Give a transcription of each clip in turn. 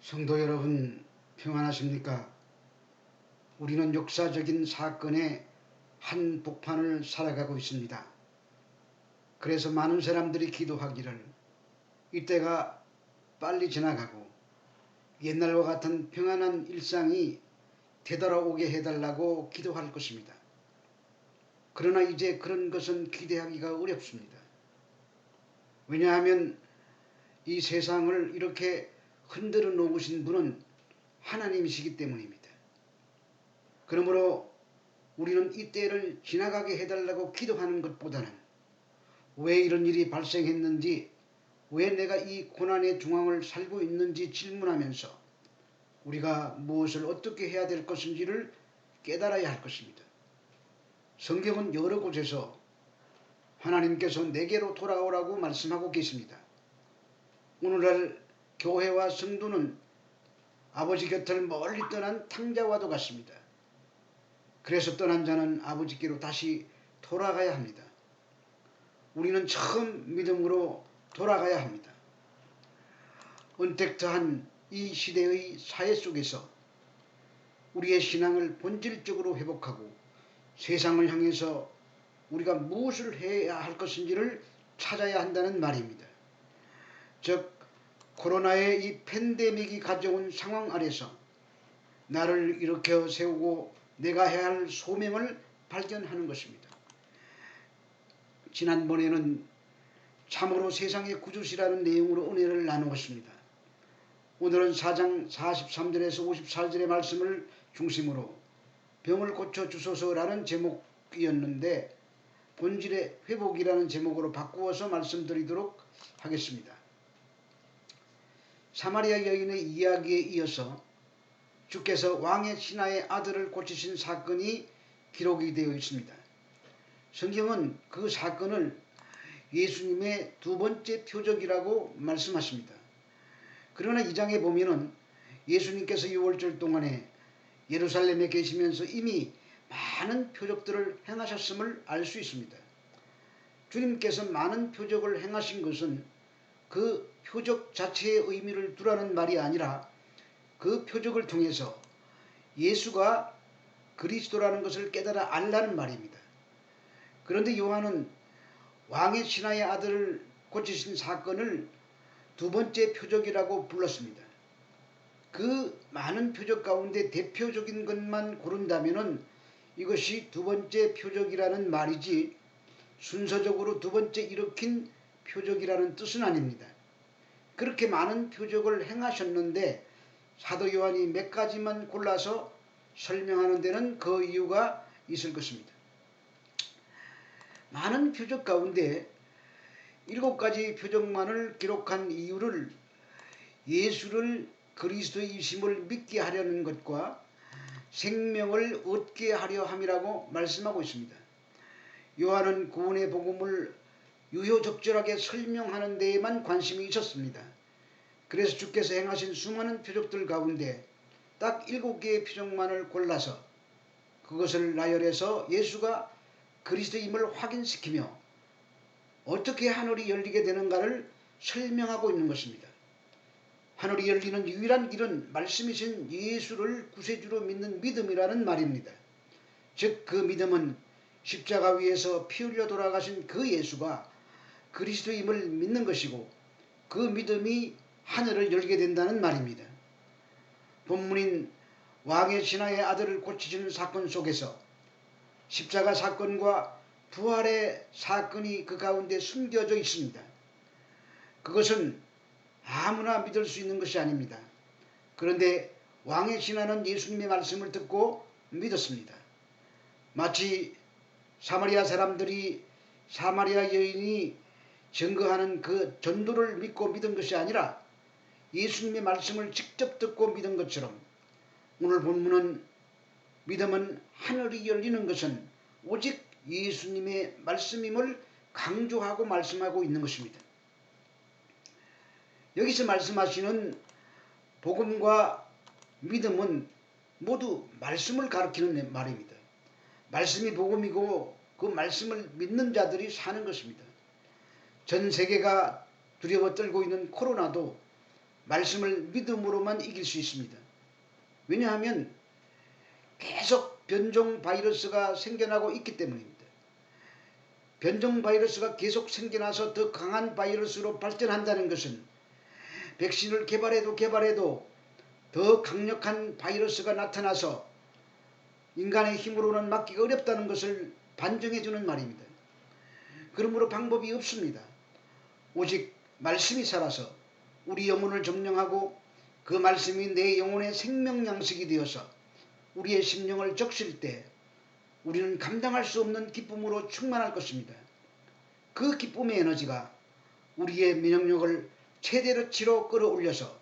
성도 여러분, 평안하십니까? 우리는 역사적인 사건의 한 복판을 살아가고 있습니다. 그래서 많은 사람들이 기도하기를 이때가 빨리 지나가고 옛날과 같은 평안한 일상이 되돌아오게 해달라고 기도할 것입니다. 그러나 이제 그런 것은 기대하기가 어렵습니다. 왜냐하면 이 세상을 이렇게 흔들어 놓으신 분은 하나님이시기 때문입니다. 그러므로 우리는 이 때를 지나가게 해달라고 기도하는 것보다는 왜 이런 일이 발생했는지, 왜 내가 이 고난의 중앙을 살고 있는지 질문하면서 우리가 무엇을 어떻게 해야 될 것인지를 깨달아야 할 것입니다. 성경은 여러 곳에서 하나님께서 내게로 돌아오라고 말씀하고 계십니다. 오늘날 교회와 성도는 아버지 곁을 멀리 떠난 탕자와도 같습니다. 그래서 떠난 자는 아버지께로 다시 돌아가야 합니다. 우리는 처음 믿음으로 돌아가야 합니다. 은택트한 이 시대의 사회 속에서 우리의 신앙을 본질적으로 회복하고 세상을 향해서 우리가 무엇을 해야 할 것인지를 찾아야 한다는 말입니다. 즉, 코로나의 이 팬데믹이 가져온 상황 아래서 나를 일으켜 세우고 내가 해야 할 소명을 발견하는 것입니다. 지난번에는 참으로 세상의 구주시라는 내용으로 은혜를 나누었습니다. 오늘은 4장 43절에서 54절의 말씀을 중심으로 병을 고쳐주소서라는 제목이었는데 본질의 회복이라는 제목으로 바꾸어서 말씀드리도록 하겠습니다. 사마리아 여인의 이야기에 이어서 주께서 왕의 신하의 아들을 고치신 사건이 기록이 되어 있습니다. 성경은 그 사건을 예수님의 두 번째 표적이라고 말씀하십니다. 그러나 이 장에 보면은 예수님께서 6월절 동안에 예루살렘에 계시면서 이미 많은 표적들을 행하셨음을 알 수 있습니다. 주님께서 많은 표적을 행하신 것은 그 표적 자체의 의미를 두라는 말이 아니라 그 표적을 통해서 예수가 그리스도라는 것을 깨달아 알라는 말입니다. 그런데 요한은 왕의 신하의 아들을 고치신 사건을 두 번째 표적이라고 불렀습니다. 그 많은 표적 가운데 대표적인 것만 고른다면 이것이 두 번째 표적이라는 말이지 순서적으로 두 번째 일으킨 표적이라는 뜻은 아닙니다. 그렇게 많은 표적을 행하셨는데 사도 요한이 몇 가지만 골라서 설명하는 데는 그 이유가 있을 것입니다. 많은 표적 가운데 7가지 표적만을 기록한 이유를 예수를 그리스도이심을 믿게 하려는 것과 생명을 얻게 하려 함이라고 말씀하고 있습니다. 요한은 구원의 복음을 유효적절하게 설명하는 데에만 관심이 있었습니다. 그래서 주께서 행하신 수많은 표적들 가운데 딱 7개의 표적만을 골라서 그것을 나열해서 예수가 그리스도임을 확인시키며 어떻게 하늘이 열리게 되는가를 설명하고 있는 것입니다. 하늘이 열리는 유일한 길은 말씀이신 예수를 구세주로 믿는 믿음이라는 말입니다. 즉, 그 믿음은 십자가 위에서 피 흘려 돌아가신 그 예수가 그리스도임을 믿는 것이고 그 믿음이 하늘을 열게 된다는 말입니다. 본문인 왕의 신하의 아들을 고치시는 사건 속에서 십자가 사건과 부활의 사건이 그 가운데 숨겨져 있습니다. 그것은 아무나 믿을 수 있는 것이 아닙니다. 그런데 왕의 신하는 예수님의 말씀을 듣고 믿었습니다. 마치 사마리아 사람들이 사마리아 여인이 증거하는 그 전도를 믿고 믿은 것이 아니라 예수님의 말씀을 직접 듣고 믿은 것처럼 오늘 본문은 믿음은 하늘이 열리는 것은 오직 예수님의 말씀임을 강조하고 말씀하고 있는 것입니다. 여기서 말씀하시는 복음과 믿음은 모두 말씀을 가리키는 말입니다. 말씀이 복음이고 그 말씀을 믿는 자들이 사는 것입니다. 전 세계가 두려워 떨고 있는 코로나도 말씀을 믿음으로만 이길 수 있습니다. 왜냐하면 계속 변종 바이러스가 생겨나고 있기 때문입니다. 변종 바이러스가 계속 생겨나서 더 강한 바이러스로 발전한다는 것은 백신을 개발해도 더 강력한 바이러스가 나타나서 인간의 힘으로는 막기가 어렵다는 것을 반증해 주는 말입니다. 그러므로 방법이 없습니다. 오직 말씀이 살아서 우리 영혼을 점령하고 그 말씀이 내 영혼의 생명 양식이 되어서 우리의 심령을 적실 때 우리는 감당할 수 없는 기쁨으로 충만할 것입니다. 그 기쁨의 에너지가 우리의 면역력을 최대치로 끌어올려서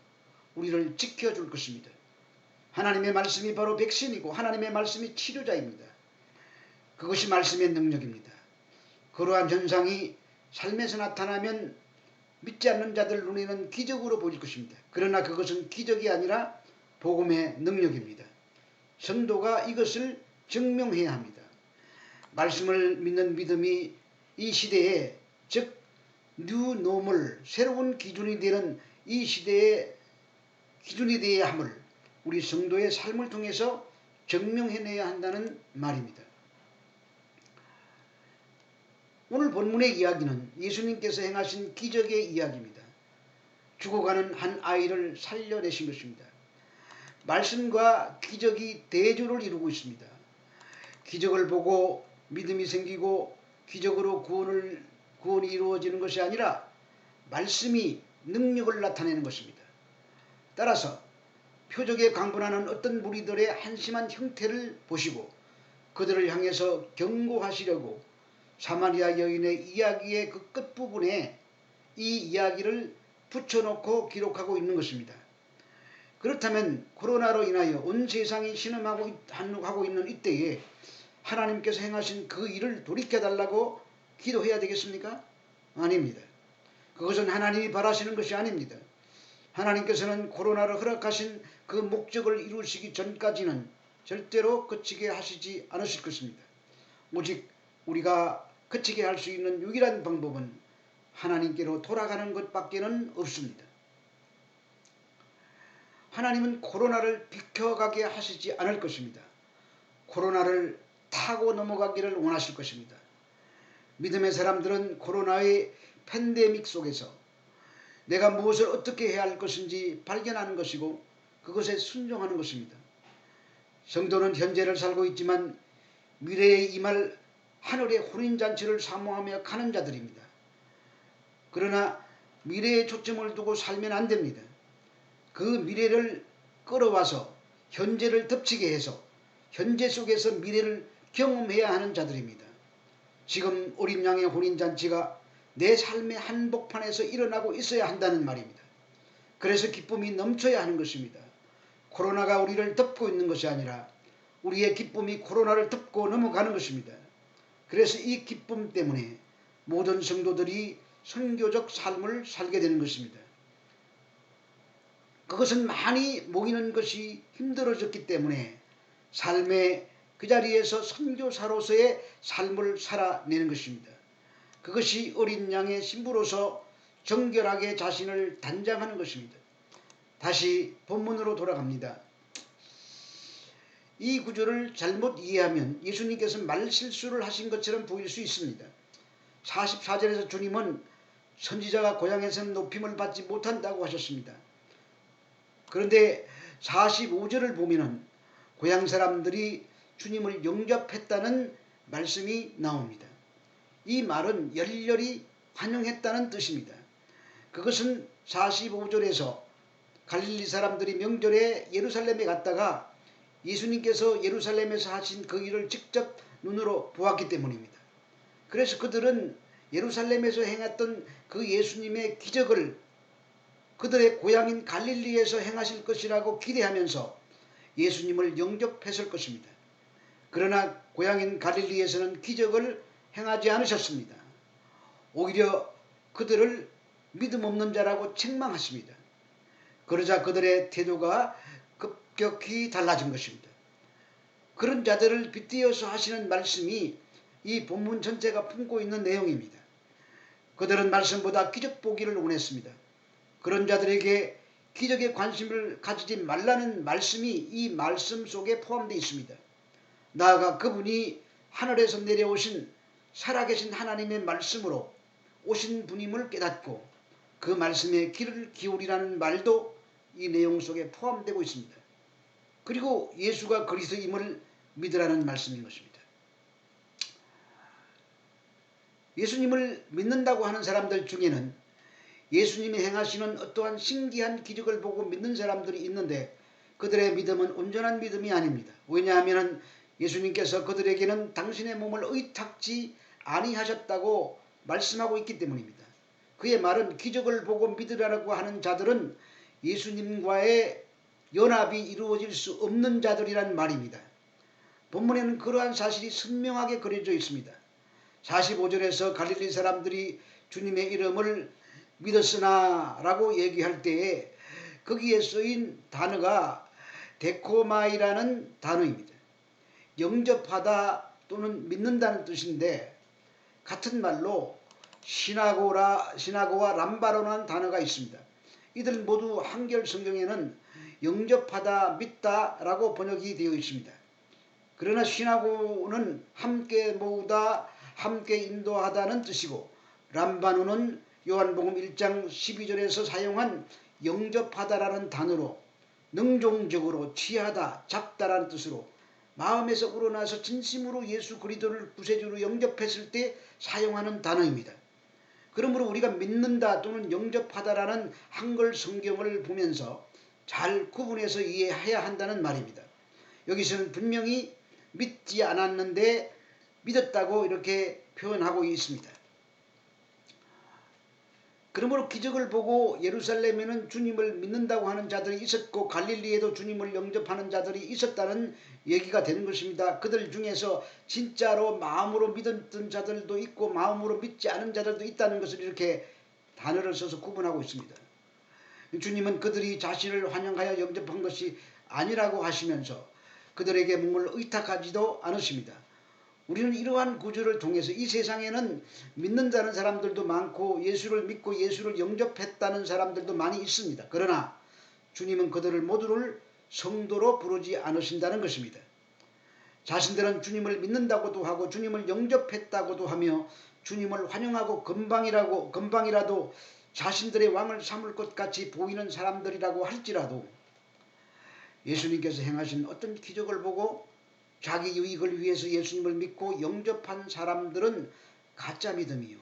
우리를 지켜줄 것입니다. 하나님의 말씀이 바로 백신이고 하나님의 말씀이 치료자입니다. 그것이 말씀의 능력입니다. 그러한 현상이 삶에서 나타나면 믿지 않는 자들 눈에는 기적으로 보일 것입니다. 그러나 그것은 기적이 아니라 복음의 능력입니다. 성도가 이것을 증명해야 합니다. 말씀을 믿는 믿음이 이 시대에, 즉 뉴노멀, 새로운 기준이 되는 이 시대의 기준이 되어야 함을 우리 성도의 삶을 통해서 증명해내야 한다는 말입니다. 오늘 본문의 이야기는 예수님께서 행하신 기적의 이야기입니다. 죽어가는 한 아이를 살려내신 것입니다. 말씀과 기적이 대조를 이루고 있습니다. 기적을 보고 믿음이 생기고 기적으로 구원이 이루어지는 것이 아니라 말씀이 능력을 나타내는 것입니다. 따라서 표적에 강분하는 어떤 무리들의 한심한 형태를 보시고 그들을 향해서 경고하시려고 사마리아 여인의 이야기의 그 끝부분에 이 이야기를 붙여놓고 기록하고 있는 것입니다. 그렇다면 코로나로 인하여 온 세상이 신음하고 있는 이때에 하나님께서 행하신 그 일을 돌이켜달라고 기도해야 되겠습니까? 아닙니다. 그것은 하나님이 바라시는 것이 아닙니다. 하나님께서는 코로나를 허락하신 그 목적을 이루시기 전까지는 절대로 그치게 하시지 않으실 것입니다. 오직 우리가 그치게 할 수 있는 유일한 방법은 하나님께로 돌아가는 것밖에는 없습니다. 하나님은 코로나를 비켜가게 하시지 않을 것입니다. 코로나를 타고 넘어가기를 원하실 것입니다. 믿음의 사람들은 코로나의 팬데믹 속에서 내가 무엇을 어떻게 해야 할 것인지 발견하는 것이고 그것에 순종하는 것입니다. 성도는 현재를 살고 있지만 미래에 임할 하늘의 혼인잔치를 사모하며 가는 자들입니다. 그러나 미래에 초점을 두고 살면 안 됩니다. 그 미래를 끌어와서 현재를 덮치게 해서 현재 속에서 미래를 경험해야 하는 자들입니다. 지금 어린 양의 혼인잔치가 내 삶의 한복판에서 일어나고 있어야 한다는 말입니다. 그래서 기쁨이 넘쳐야 하는 것입니다. 코로나가 우리를 덮고 있는 것이 아니라 우리의 기쁨이 코로나를 덮고 넘어가는 것입니다. 그래서 이 기쁨 때문에 모든 성도들이 선교적 삶을 살게 되는 것입니다. 그것은 많이 모이는 것이 힘들어졌기 때문에 삶의 그 자리에서 선교사로서의 삶을 살아내는 것입니다. 그것이 어린 양의 신부로서 정결하게 자신을 단장하는 것입니다. 다시 본문으로 돌아갑니다. 이 구절을 잘못 이해하면 예수님께서 말실수를 하신 것처럼 보일 수 있습니다. 44절에서 주님은 선지자가 고향에서는 높임을 받지 못한다고 하셨습니다. 그런데 45절을 보면은 고향 사람들이 주님을 영접했다는 말씀이 나옵니다. 이 말은 열렬히 환영했다는 뜻입니다. 그것은 45절에서 갈릴리 사람들이 명절에 예루살렘에 갔다가 예수님께서 예루살렘에서 하신 그 일을 직접 눈으로 보았기 때문입니다. 그래서 그들은 예루살렘에서 행했던 그 예수님의 기적을 그들의 고향인 갈릴리에서 행하실 것이라고 기대하면서 예수님을 영접했을 것입니다. 그러나 고향인 갈릴리에서는 기적을 행하지 않으셨습니다. 오히려 그들을 믿음 없는 자라고 책망하십니다. 그러자 그들의 태도가 급격히 달라진 것입니다. 그런 자들을 빗대어서 하시는 말씀이 이 본문 전체가 품고 있는 내용입니다. 그들은 말씀보다 기적 보기를 원했습니다. 그런 자들에게 기적에 관심을 가지지 말라는 말씀이 이 말씀 속에 포함되어 있습니다. 나아가 그분이 하늘에서 내려오신 살아계신 하나님의 말씀으로 오신 분임을 깨닫고 그 말씀에 귀를 기울이라는 말도 이 내용 속에 포함되고 있습니다. 그리고 예수가 그리스도임을 믿으라는 말씀인 것입니다. 예수님을 믿는다고 하는 사람들 중에는 예수님이 행하시는 어떠한 신기한 기적을 보고 믿는 사람들이 있는데 그들의 믿음은 온전한 믿음이 아닙니다. 왜냐하면 예수님께서 그들에게는 당신의 몸을 의탁지 아니하셨다고 말씀하고 있기 때문입니다. 그의 말은 기적을 보고 믿으라고 하는 자들은 예수님과의 연합이 이루어질 수 없는 자들이란 말입니다. 본문에는 그러한 사실이 선명하게 그려져 있습니다. 45절에서 갈릴리 사람들이 주님의 이름을 믿었으나 라고 얘기할 때에 거기에 쓰인 단어가 데코마이라는 단어입니다. 영접하다 또는 믿는다는 뜻인데 같은 말로 시나고와 람바로라는 단어가 있습니다. 이들 모두 한글 성경에는 영접하다, 믿다 라고 번역이 되어 있습니다. 그러나 시나고는 함께 모으다, 함께 인도하다는 뜻이고 람바노는 요한복음 1장 12절에서 사용한 영접하다라는 단어로 능동적으로 취하다, 잡다라는 뜻으로 마음에서 우러나서 진심으로 예수 그리스도를 구세주로 영접했을 때 사용하는 단어입니다. 그러므로 우리가 믿는다 또는 영접하다라는 한글 성경을 보면서 잘 구분해서 이해해야 한다는 말입니다. 여기서는 분명히 믿지 않았는데 믿었다고 이렇게 표현하고 있습니다. 그러므로 기적을 보고 예루살렘에는 주님을 믿는다고 하는 자들이 있었고 갈릴리에도 주님을 영접하는 자들이 있었다는 얘기가 되는 것입니다. 그들 중에서 진짜로 마음으로 믿었던 자들도 있고 마음으로 믿지 않은 자들도 있다는 것을 이렇게 단어를 써서 구분하고 있습니다. 주님은 그들이 자신을 환영하여 영접한 것이 아니라고 하시면서 그들에게 몸을 의탁하지도 않으십니다. 우리는 이러한 구조를 통해서 이 세상에는 믿는다는 사람들도 많고 예수를 믿고 예수를 영접했다는 사람들도 많이 있습니다. 그러나 주님은 그들을 모두를 성도로 부르지 않으신다는 것입니다. 자신들은 주님을 믿는다고도 하고 주님을 영접했다고도 하며 주님을 환영하고 금방이라도 자신들의 왕을 삼을 것 같이 보이는 사람들이라고 할지라도 예수님께서 행하신 어떤 기적을 보고 자기 유익을 위해서 예수님을 믿고 영접한 사람들은 가짜 믿음이요,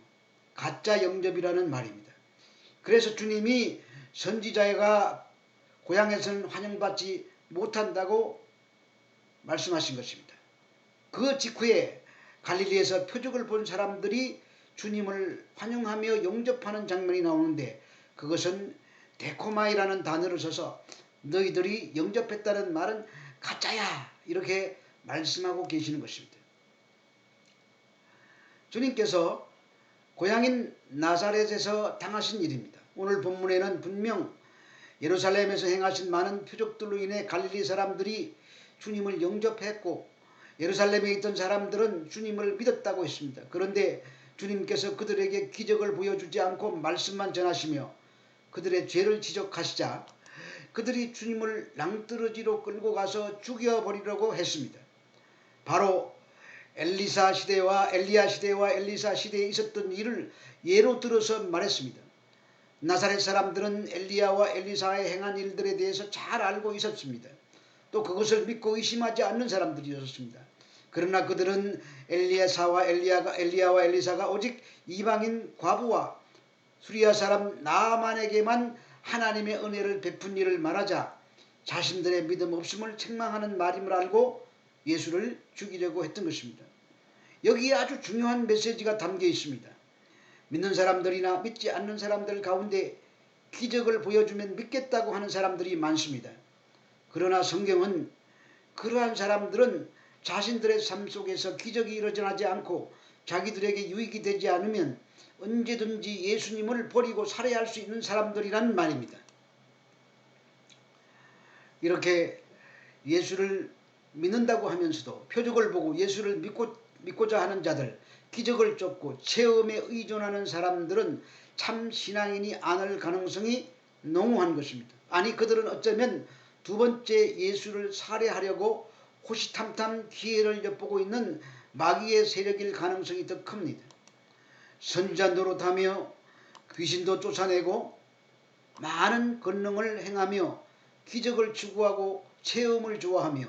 가짜 영접이라는 말입니다. 그래서 주님이 선지자가 고향에서는 환영받지 못한다고 말씀하신 것입니다. 그 직후에 갈릴리에서 표적을 본 사람들이 주님을 환영하며 영접하는 장면이 나오는데 그것은 데코마이라는 단어를 써서 너희들이 영접했다는 말은 가짜야 이렇게 말씀하고 계시는 것입니다. 주님께서 고향인 나사렛에서 당하신 일입니다. 오늘 본문에는 분명 예루살렘에서 행하신 많은 표적들로 인해 갈릴리 사람들이 주님을 영접했고 예루살렘에 있던 사람들은 주님을 믿었다고 했습니다. 그런데 주님께서 그들에게 기적을 보여주지 않고 말씀만 전하시며 그들의 죄를 지적하시자 그들이 주님을 낭떠러지로 끌고 가서 죽여버리려고 했습니다. 바로 엘리야 시대와 엘리사 시대에 있었던 일을 예로 들어서 말했습니다. 나사렛 사람들은 엘리야와 엘리사의 행한 일들에 대해서 잘 알고 있었습니다. 또 그것을 믿고 의심하지 않는 사람들이었습니다. 그러나 그들은 엘리야와 엘리사가 오직 이방인 과부와 수리아 사람 나아만에게만 하나님의 은혜를 베푼 일을 말하자 자신들의 믿음 없음을 책망하는 말임을 알고 예수를 죽이려고 했던 것입니다. 여기에 아주 중요한 메시지가 담겨 있습니다. 믿는 사람들이나 믿지 않는 사람들 가운데 기적을 보여주면 믿겠다고 하는 사람들이 많습니다. 그러나 성경은 그러한 사람들은 자신들의 삶 속에서 기적이 일어나지 않고 자기들에게 유익이 되지 않으면 언제든지 예수님을 버리고 살해할 수 있는 사람들이란 말입니다. 이렇게 예수를 믿는다고 하면서도 표적을 보고 예수를 믿고자 하는 자들, 기적을 쫓고 체험에 의존하는 사람들은 참 신앙인이 아닐 가능성이 농후한 것입니다. 아니 그들은 어쩌면 두 번째 예수를 살해하려고 호시탐탐 기회를 엿보고 있는 마귀의 세력일 가능성이 더 큽니다. 선지자 노릇하며 귀신도 쫓아내고 많은 권능을 행하며 기적을 추구하고 체험을 좋아하며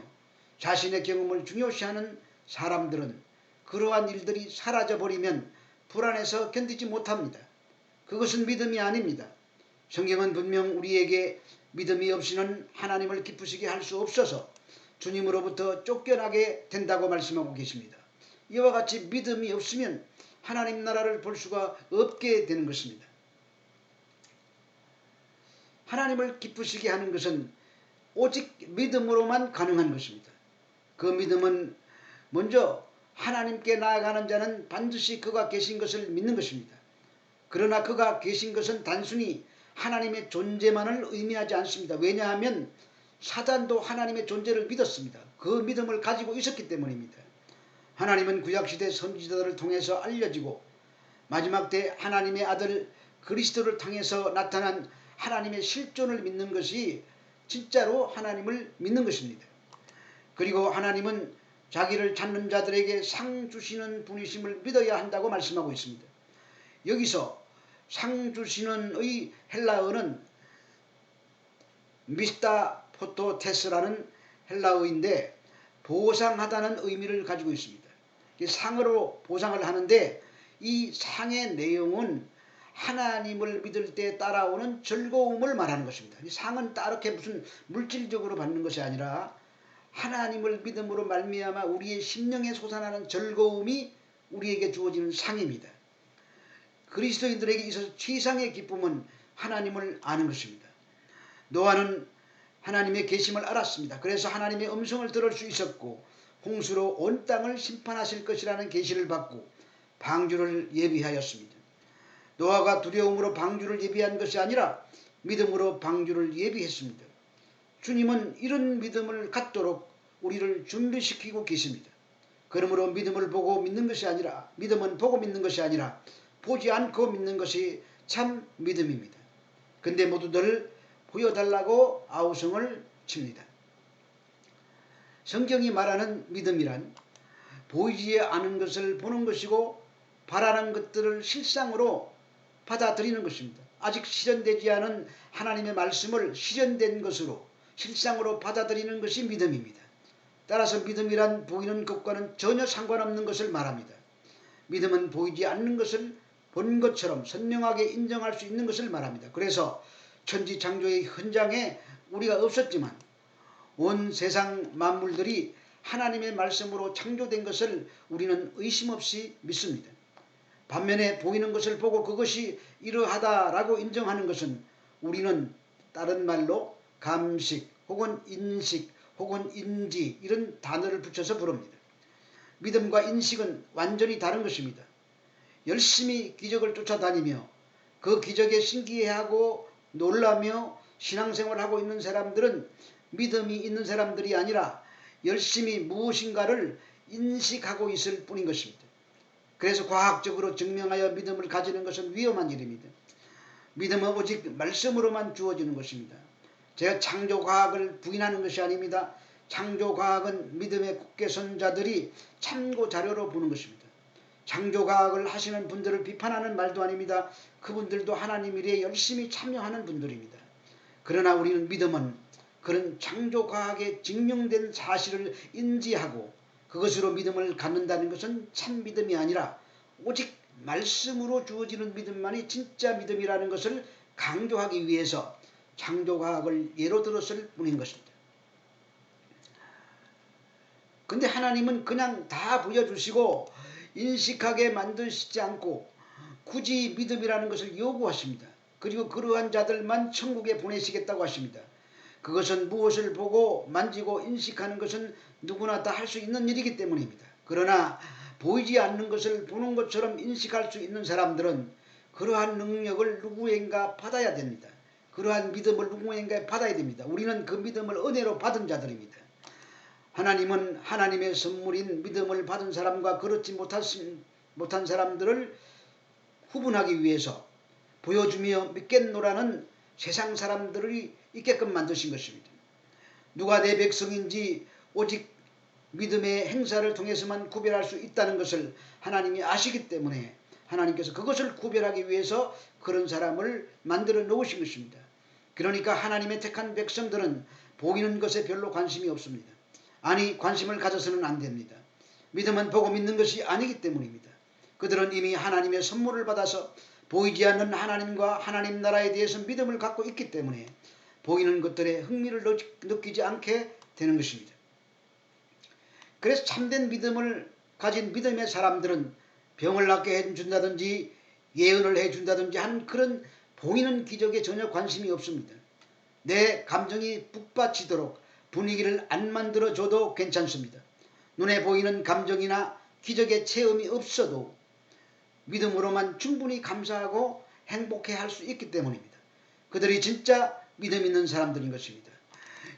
자신의 경험을 중요시하는 사람들은 그러한 일들이 사라져버리면 불안해서 견디지 못합니다. 그것은 믿음이 아닙니다. 성경은 분명 우리에게 믿음이 없이는 하나님을 기쁘시게 할 수 없어서 주님으로부터 쫓겨나게 된다고 말씀하고 계십니다. 이와 같이 믿음이 없으면 하나님 나라를 볼 수가 없게 되는 것입니다. 하나님을 기쁘시게 하는 것은 오직 믿음으로만 가능한 것입니다. 그 믿음은 먼저 하나님께 나아가는 자는 반드시 그가 계신 것을 믿는 것입니다. 그러나 그가 계신 것은 단순히 하나님의 존재만을 의미하지 않습니다. 왜냐하면 사단도 하나님의 존재를 믿었습니다. 그 믿음을 가지고 있었기 때문입니다. 하나님은 구약시대 선지자들을 통해서 알려지고 마지막 때 하나님의 아들 그리스도를 통해서 나타난 하나님의 실존을 믿는 것이 진짜로 하나님을 믿는 것입니다. 그리고 하나님은 자기를 찾는 자들에게 상 주시는 분이심을 믿어야 한다고 말씀하고 있습니다. 여기서 상 주시는의 헬라어는 미스타포토테스라는 헬라어인데 보상하다는 의미를 가지고 있습니다. 상으로 보상을 하는데 이 상의 내용은 하나님을 믿을 때 따라오는 즐거움을 말하는 것입니다. 이 상은 따르게 무슨 물질적으로 받는 것이 아니라 하나님을 믿음으로 말미암아 우리의 심령에 솟아나는 즐거움이 우리에게 주어지는 상입니다. 그리스도인들에게 있어서 최상의 기쁨은 하나님을 아는 것입니다. 노아는 하나님의 계심을 알았습니다. 그래서 하나님의 음성을 들을 수 있었고 홍수로 온 땅을 심판하실 것이라는 계시를 받고 방주를 예비하였습니다. 노아가 두려움으로 방주를 예비한 것이 아니라 믿음으로 방주를 예비했습니다. 주님은 이런 믿음을 갖도록 우리를 준비시키고 계십니다. 그러므로 믿음을 보고 믿는 것이 아니라 믿음은 보고 믿는 것이 아니라 보지 않고 믿는 것이 참 믿음입니다. 근데 모두들 보여달라고 아우성을 칩니다. 성경이 말하는 믿음이란 보이지 않은 것을 보는 것이고 바라는 것들을 실상으로 받아들이는 것입니다. 아직 실현되지 않은 하나님의 말씀을 실현된 것으로 실상으로 받아들이는 것이 믿음입니다. 따라서 믿음이란 보이는 것과는 전혀 상관없는 것을 말합니다. 믿음은 보이지 않는 것을 본 것처럼 선명하게 인정할 수 있는 것을 말합니다. 그래서 천지창조의 현장에 우리가 없었지만 온 세상 만물들이 하나님의 말씀으로 창조된 것을 우리는 의심 없이 믿습니다. 반면에 보이는 것을 보고 그것이 이러하다라고 인정하는 것은 우리는 다른 말로 감식 혹은 인식 혹은 인지 이런 단어를 붙여서 부릅니다. 믿음과 인식은 완전히 다른 것입니다. 열심히 기적을 쫓아다니며 그 기적에 신기해하고 놀라며 신앙생활을 하고 있는 사람들은 믿음이 있는 사람들이 아니라 열심히 무엇인가를 인식하고 있을 뿐인 것입니다. 그래서 과학적으로 증명하여 믿음을 가지는 것은 위험한 일입니다. 믿음은 오직 말씀으로만 주어지는 것입니다. 제가 창조과학을 부인하는 것이 아닙니다. 창조과학은 믿음에 굳게 선 자들이 참고 자료로 보는 것입니다. 창조과학을 하시는 분들을 비판하는 말도 아닙니다. 그분들도 하나님 일에 열심히 참여하는 분들입니다. 그러나 우리는 믿음은 그런 창조과학에 증명된 사실을 인지하고 그것으로 믿음을 갖는다는 것은 참 믿음이 아니라 오직 말씀으로 주어지는 믿음만이 진짜 믿음이라는 것을 강조하기 위해서 창조과학을 예로 들었을 뿐인 것입니다. 근데 하나님은 그냥 다 보여주시고 인식하게 만드시지 않고 굳이 믿음이라는 것을 요구하십니다. 그리고 그러한 자들만 천국에 보내시겠다고 하십니다. 그것은 무엇을 보고 만지고 인식하는 것은 누구나 다 할 수 있는 일이기 때문입니다. 그러나 보이지 않는 것을 보는 것처럼 인식할 수 있는 사람들은 그러한 능력을 누구인가 받아야 됩니다. 그러한 믿음을 누구인가 받아야 됩니다. 우리는 그 믿음을 은혜로 받은 자들입니다. 하나님은 하나님의 선물인 믿음을 받은 사람과 그렇지 못한 사람들을 구분하기 위해서 보여주며 믿겠노라는 세상 사람들의 있게끔 만드신 것입니다. 누가 내 백성인지 오직 믿음의 행사를 통해서만 구별할 수 있다는 것을 하나님이 아시기 때문에 하나님께서 그것을 구별하기 위해서 그런 사람을 만들어 놓으신 것입니다. 그러니까 하나님의 택한 백성들은 보이는 것에 별로 관심이 없습니다. 아니, 관심을 가져서는 안 됩니다. 믿음은 보고 믿는 것이 아니기 때문입니다. 그들은 이미 하나님의 선물을 받아서 보이지 않는 하나님과 하나님 나라에 대해서 믿음을 갖고 있기 때문에 보이는 것들에 흥미를 느끼지 않게 되는 것입니다. 그래서 참된 믿음을 가진 믿음의 사람들은 병을 낫게 해준다든지 예언을 해준다든지 하는 그런 보이는 기적에 전혀 관심이 없습니다. 내 감정이 북받치도록 분위기를 안 만들어줘도 괜찮습니다. 눈에 보이는 감정이나 기적의 체험이 없어도 믿음으로만 충분히 감사하고 행복해 할 수 있기 때문입니다. 그들이 진짜 믿음 있는 사람들인 것입니다.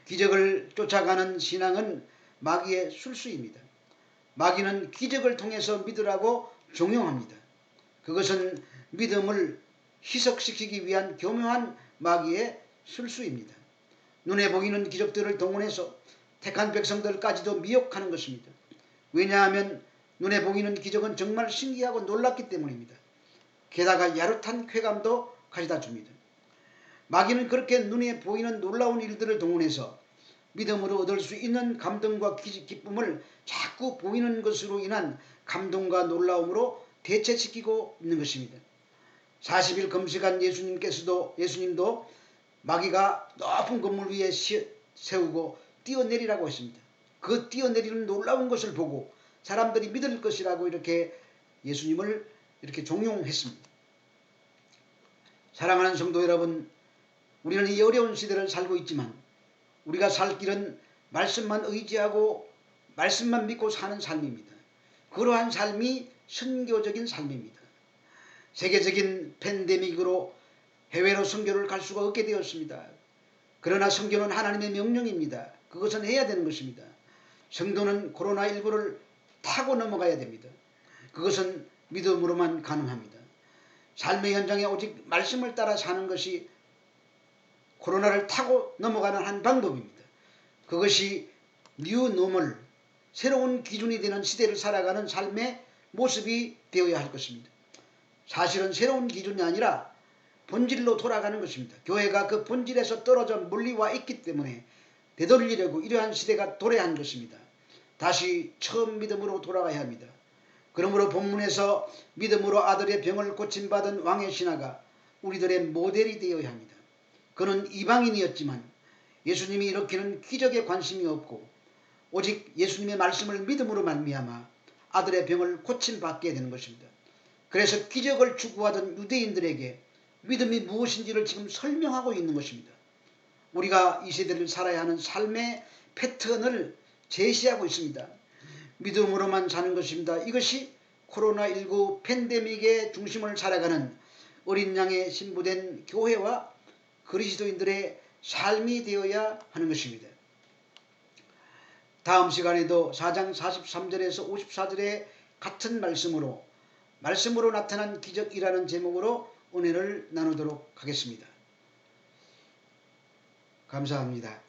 기적을 쫓아가는 신앙은 마귀의 술수입니다. 마귀는 기적을 통해서 믿으라고 종용합니다. 그것은 믿음을 희석시키기 위한 교묘한 마귀의 술수입니다. 눈에 보이는 기적들을 동원해서 택한 백성들까지도 미혹하는 것입니다. 왜냐하면 눈에 보이는 기적은 정말 신기하고 놀랍기 때문입니다. 게다가 야릇한 쾌감도 가져다 줍니다. 마귀는 그렇게 눈에 보이는 놀라운 일들을 동원해서 믿음으로 얻을 수 있는 감동과 기쁨을 자꾸 보이는 것으로 인한 감동과 놀라움으로 대체시키고 있는 것입니다. 40일 금식한 예수님도 마귀가 높은 건물 위에 세우고 뛰어내리라고 했습니다. 그 뛰어내리는 놀라운 것을 보고 사람들이 믿을 것이라고 이렇게 예수님을 이렇게 종용했습니다. 사랑하는 성도 여러분, 우리는 이 어려운 시대를 살고 있지만 우리가 살 길은 말씀만 의지하고 말씀만 믿고 사는 삶입니다. 그러한 삶이 선교적인 삶입니다. 세계적인 팬데믹으로 해외로 선교를 갈 수가 없게 되었습니다. 그러나 선교는 하나님의 명령입니다. 그것은 해야 되는 것입니다. 성도는 코로나19를 타고 넘어가야 됩니다. 그것은 믿음으로만 가능합니다. 삶의 현장에 오직 말씀을 따라 사는 것이 코로나를 타고 넘어가는 한 방법입니다. 그것이 뉴노멀, 새로운 기준이 되는 시대를 살아가는 삶의 모습이 되어야 할 것입니다. 사실은 새로운 기준이 아니라 본질로 돌아가는 것입니다. 교회가 그 본질에서 떨어져 멀리와 있기 때문에 되돌리려고 이러한 시대가 도래한 것입니다. 다시 처음 믿음으로 돌아가야 합니다. 그러므로 본문에서 믿음으로 아들의 병을 고침받은 왕의 신하가 우리들의 모델이 되어야 합니다. 그는 이방인이었지만 예수님이 일으키는 기적에 관심이 없고 오직 예수님의 말씀을 믿음으로 말미암아 아들의 병을 고침받게 되는 것입니다. 그래서 기적을 추구하던 유대인들에게 믿음이 무엇인지를 지금 설명하고 있는 것입니다. 우리가 이 세대를 살아야 하는 삶의 패턴을 제시하고 있습니다. 믿음으로만 사는 것입니다. 이것이 코로나19 팬데믹의 중심을 살아가는 어린 양의 신부된 교회와 그리스도인들의 삶이 되어야 하는 것입니다. 다음 시간에도 4장 43절에서 54절의 같은 말씀으로 나타난 기적이라는 제목으로 은혜를 나누도록 하겠습니다. 감사합니다.